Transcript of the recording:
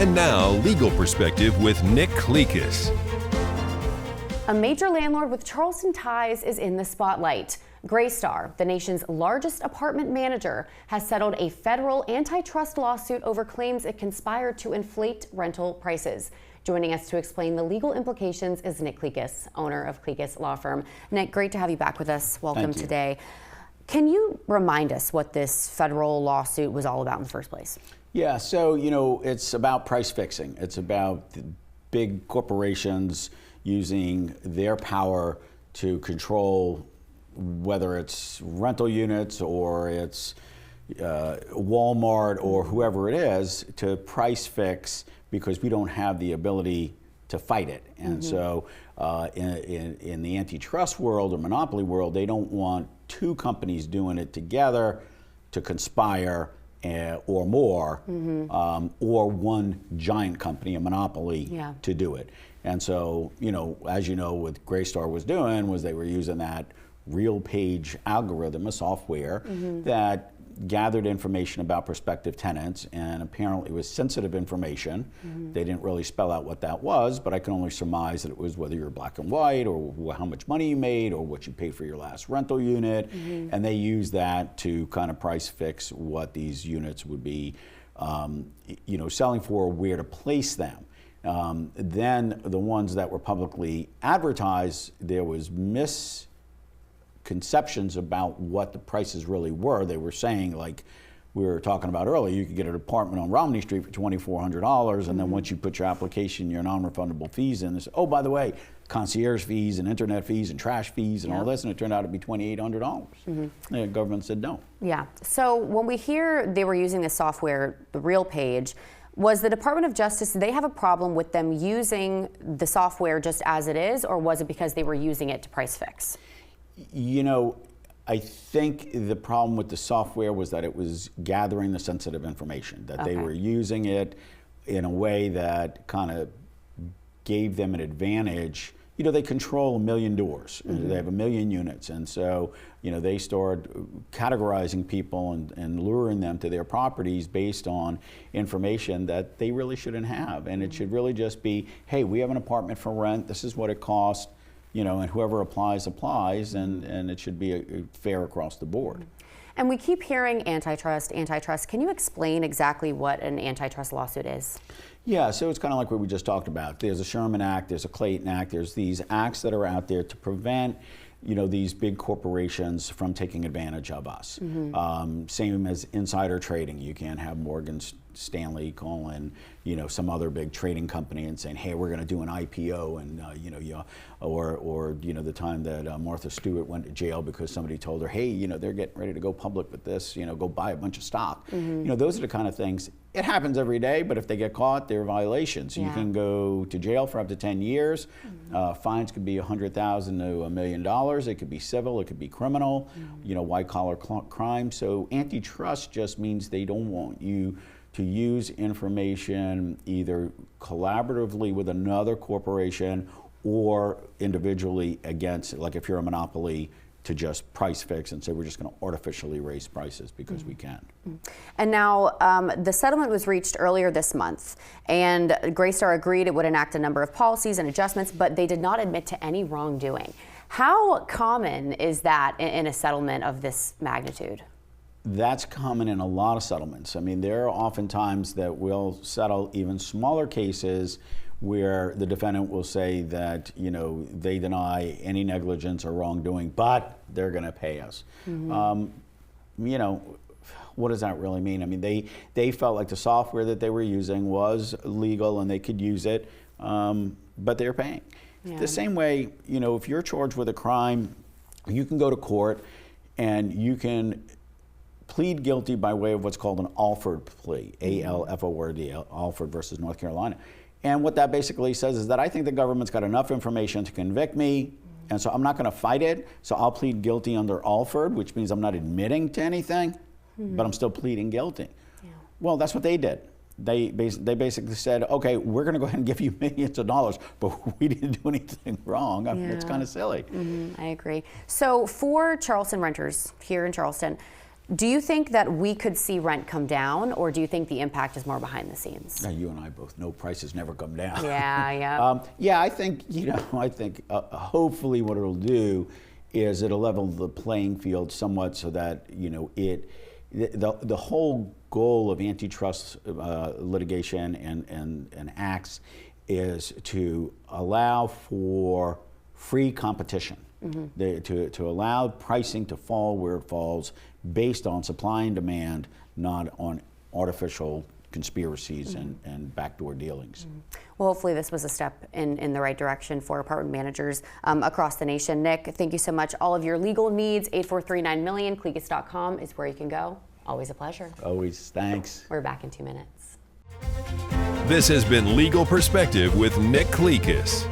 And now, Legal Perspective with Nick Clekis. A major landlord with Charleston ties is in the spotlight. Greystar, the nation's largest apartment manager, has settled a federal antitrust lawsuit over claims it conspired to inflate rental prices. Joining us to explain the legal implications is Nick Clekis, owner of Clekis Law Firm. Nick, great to have you back with us. Welcome today. Can you remind us what this federal lawsuit was all about in the first place? Yeah, so, it's about price fixing. It's about big corporations using their power to control whether it's rental units or it's Walmart or whoever it is to price fix because we don't have the ability to fight it. And so in the antitrust world or monopoly world, they don't want two companies doing it together to conspire or more, or one giant company, a monopoly, to do it. And so, as you know, what Greystar was doing was they were using that real page algorithm, a software that gathered information about prospective tenants, and apparently it was sensitive information. They didn't really spell out what that was, but I can only surmise that it was whether you're black and white or how much money you made or what you paid for your last rental unit. And they used that to kind of price fix what these units would be selling for, where to place them. Then the ones that were publicly advertised, there was misconceptions about what the prices really were. They were saying, like we were talking about earlier, you could get an apartment on Romney Street for $2,400, and then once you put your application, your non-refundable fees in, they say, oh, by the way, concierge fees and internet fees and trash fees and all this, and it turned out to be $2,800. The government said no. Yeah. So when we hear they were using this software, the real page, was the Department of Justice, did they have a problem with them using the software just as it is, or was it because they were using it to price fix? I think the problem with the software was that it was gathering the sensitive information, that they were using it in a way that kind of gave them an advantage. They control 1 million doors. They have 1 million units. And so, they started categorizing people and luring them to their properties based on information that they really shouldn't have. And it should really just be, hey, we have an apartment for rent. This is what it costs. And whoever applies, and it should be fair across the board. And we keep hearing antitrust. Can you explain exactly what an antitrust lawsuit is? Yeah, so it's kind of like what we just talked about. There's a Sherman Act, there's a Clayton Act, there's these acts that are out there to prevent these big corporations from taking advantage of us. Same as insider trading. You can't have Morgan Stanley calling, some other big trading company and saying, hey, we're going to do an IPO, and or the time that Martha Stewart went to jail because somebody told her, hey, they're getting ready to go public with this, go buy a bunch of stock. Those are the kind of things. It happens every day, but if they get caught, they're violations. You can go to jail for up to 10 years. Fines could be $100,000 to $1 million. It could be civil, it could be criminal, white-collar crime. So antitrust just means they don't want you to use information either collaboratively with another corporation or individually against, like if you're a monopoly, to just price fix and say we're just going to artificially raise prices because we can. And now the settlement was reached earlier this month, and Greystar agreed it would enact a number of policies and adjustments, but they did not admit to any wrongdoing. How common is that in a settlement of this magnitude? That's common in a lot of settlements. I mean, there are often times that we'll settle even smaller cases where the defendant will say that, they deny any negligence or wrongdoing, but they're going to pay us. What does that really mean? I mean, they felt like the software that they were using was legal and they could use it, but they're paying. The same way, if you're charged with a crime, you can go to court and you can plead guilty by way of what's called an Alford plea, A-L-F-O-R-D, Alford versus North Carolina. And what that basically says is that I think the government's got enough information to convict me, and so I'm not going to fight it, so I'll plead guilty under Alford, which means I'm not admitting to anything, but I'm still pleading guilty. Well, that's what they did. They basically said, okay, we're going to go ahead and give you millions of dollars, but we didn't do anything wrong. I mean, it's kind of silly. I agree. So for Charleston renters here in Charleston, Do you think that we could see rent come down, or do you think the impact is more behind the scenes? Now, you and I both know prices never come down. Yeah. Yeah, I think, hopefully what it'll do is it'll level the playing field somewhat so that, the whole goal of antitrust litigation and acts is to allow for free competition, to allow pricing to fall where it falls based on supply and demand, not on artificial conspiracies and backdoor dealings. Well, hopefully this was a step in the right direction for apartment managers across the nation. Nick, thank you so much. All of your legal needs, 8439 Clekis.com is where you can go. Always a pleasure. Always, thanks. We're back in 2 minutes. This has been Legal Perspective with Nick Clekis.